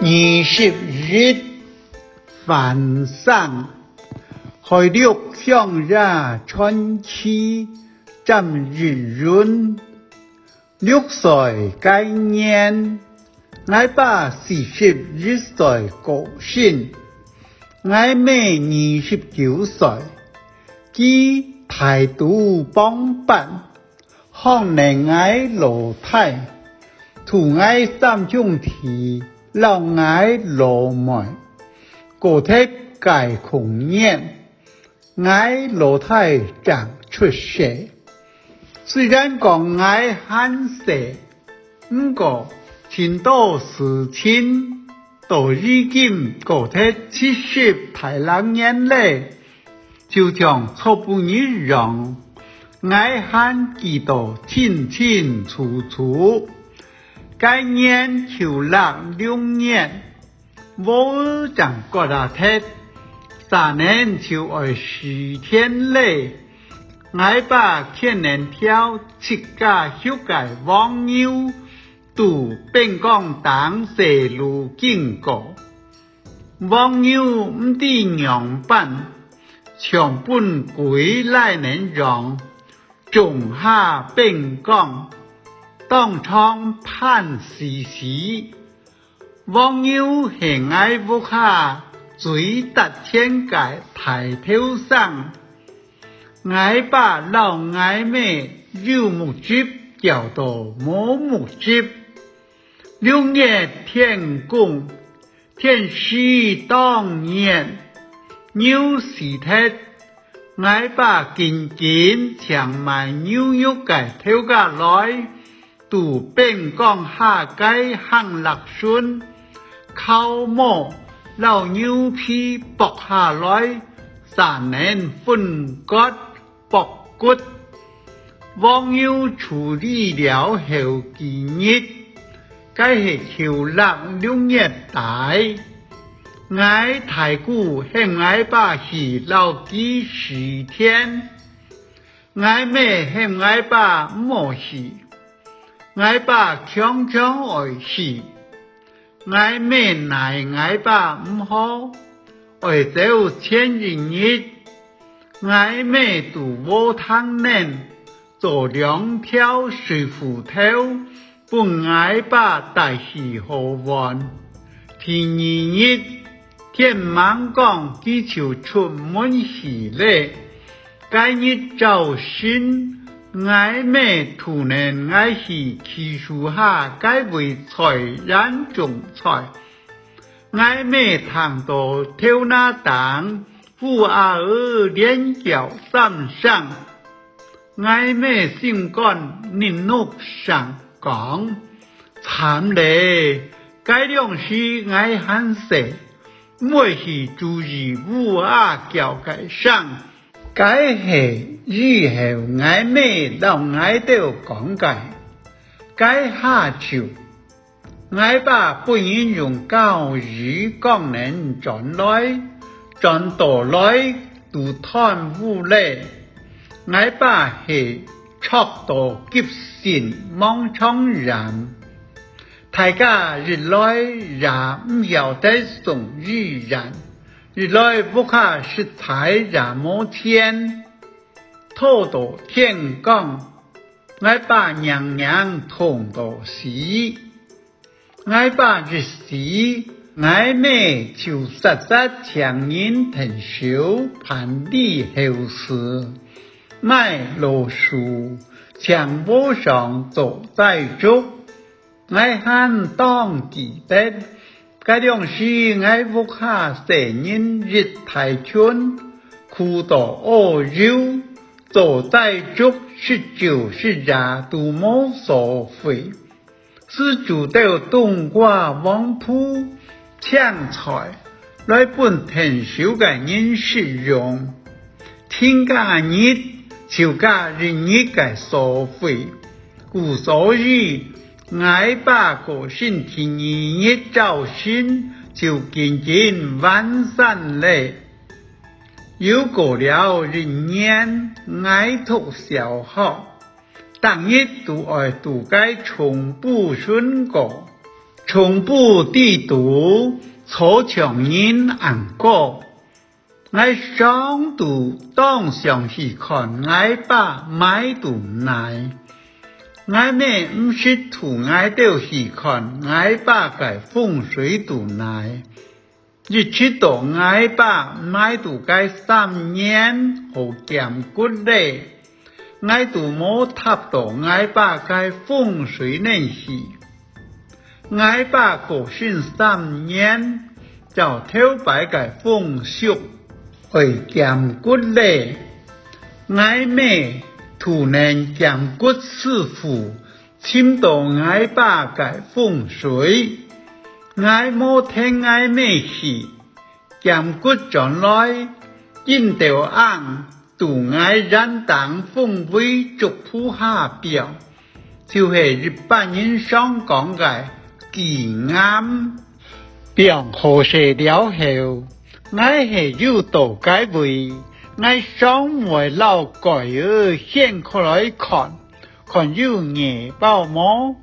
20日晚上，海陆向日春期正日润，6歲該年，我把41歲過身，我妹29歲，佢態度幫辦，可能我老太，圖我三兄弟。老愛老妹，個體介窮年，愛老太長出世。雖然講愛很細，不過前多事情，到已經個體70太郎年嘞，就像初步一樣，愛很記得清清楚楚。該年求6年，我長過了鐵，3年就20天嘞。我把前年挑7個小個網友，都變講當細路經過。網友唔知樣辦，長本歸來年讓，仲下變講。當場判死時，網友係愛屋下最得天界大頭上，愛把老愛妹有木汁叫做冇木汁，6月天公，天時當年，牛時鐵，愛把緊緊搶埋牛肉嘅頭家來。都變講下街行立順，靠摸老牛皮剝下來，3年分割剝骨。網友處理了後幾日，該係求6月底，我太姑係我把戲老幾10天，我妹係我把冇戲。我把強強愛死，我妹奈我把唔好，愛走前日，我妹都無湯嫩，做2條水斧頭，本我把大戲好玩。第2日，天猛講佢就出門去嘞，該日早晨。我妹突然愛去技術下該為菜染種菜，我妹躺到頭那檔，扶阿兒臉腳三上，我妹心肝凝怒上講，慘嘞，該兩時我很細，每是注意扶阿腳該上。該係以後我妹老愛都講解，該下晝我把本人用教育功能轉到來都貪污嘞，我把係戳到急線望衝人，大家日來也唔曉得送日人。日來不卡食材也冇錢，拖到天光，我把娘娘痛到死，我把日時，我妹就實強人騰手盤理後事，買老鼠牆坡上做栽竹，我很當記得。該兩時我屋下4人日太春，苦到餓肉，做栽竹19、20都冇所謂，是煮到冬瓜黃鋪搶菜，來本騰手嘅人使用，天假日就假日嘅所謂，故所以。我把個身體日早晨就漸漸完善嘞，又過了1年，我讀小學，當日都愛讀該從不順過，从不地图草场人安过，我上度当上是看我把买度奶，我妹唔是图我就是看我把个风水度奶。日知道我把买度个3年好减骨嘞，我度冇塔到我把个风水能事，我把过身3年就挑摆个风俗会减骨嘞，我妹图能减骨师傅亲到我把个风水。我冇聽我咩事，減骨將來，見到硬，度我人當風味族譜下表，就係日本人想講嘅忌啱。表好寫了後，我係要到解位，我想為老改兒掀開來看，看有眼包冇，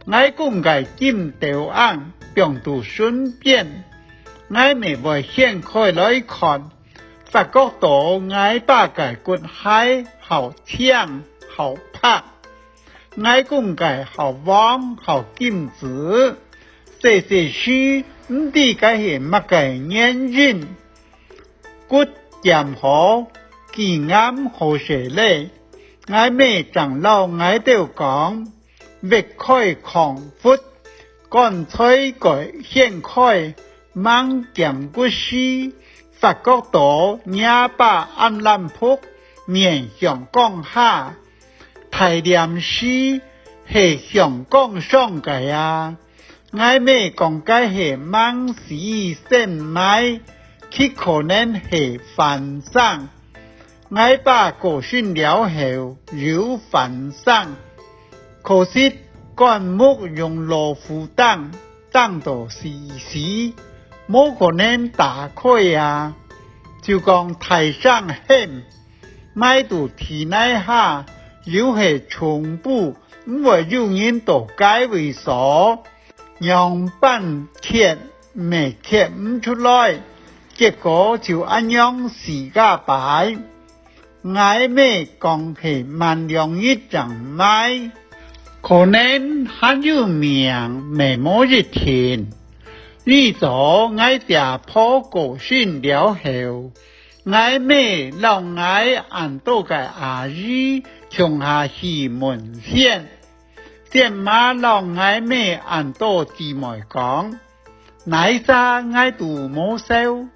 我講嘅見到硬。病毒順便，我未會掀開來看，發覺到我把個骨骸好聽好拍，我講個好黃好金子，這些書唔知個係乜個原因，骨驗好，忌啱好寫咧，我未長老我都講，別開狂闊。乾脆改掀開猛減骨師，發覺到也把安南坡面向講下，大連市係香港上嘅啊！我未講嘅係猛市先買，佢可能係反生，我把過身了後有反生，可惜。灌木用羅浮當到時，冇可能打開啊！就講台上險，買到體內下，又係重複，因為有人到解為所，樣板揭未揭唔出來，結果就按樣時間擺，我咩講係萬兩一張買。可能很有名，沒某一天，你做我家破過身了後，我妹老我按到個阿姨從下去門線，電話老我妹按到姊妹講，乃咋我都冇收，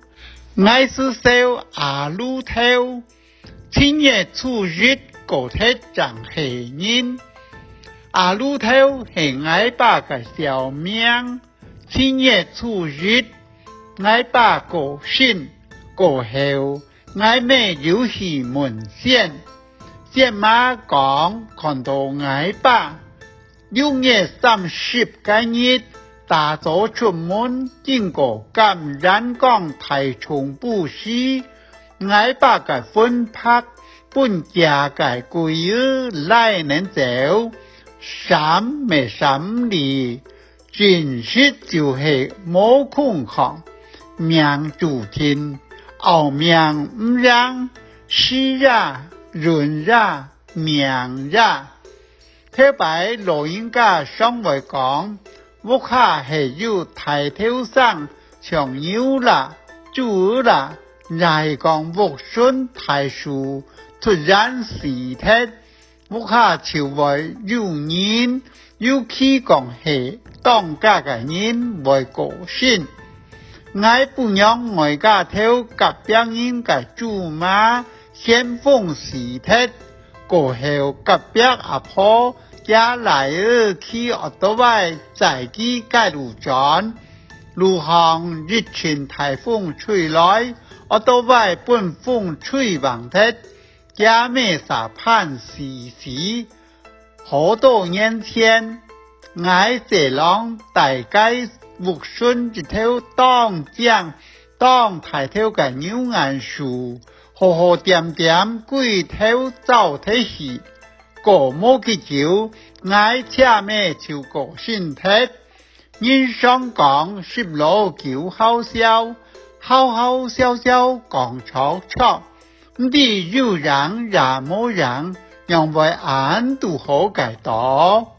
我是收阿路頭，今日初日個體長黑人。阿路頭係我把個小命，今日初日我把個身過後，我妹有去門線，姐媽講看到我把6月30個日大早出門經過感染港台中部市，我把個分拍本家個貴兒來能走。3未3里，真實就係冇空行，命注定，後命唔讓，是呀，人呀，命呀。特別老人家上回講，屋下係有大頭上長幼啦，豬啦，係講屋順大樹，突然死脫。屋下朝為有人有氣講係當家嘅人為過身，我不讓我家頭夾病人嘅祖媽先鋒死脫，過後夾病阿婆也來去學到位在機介路轉，路行日前颱風吹來，學到位本風吹橫脫。家妹撒盼時，好多年前，我這郎大概屋順一條當江當大條嘅牛眼樹，好好點點幾條走體時，個冇幾久，我家妹就過身脫，人上講10路叫好笑，好好笑笑講吵吵，唔知有人也冇人，因為俺都好解到。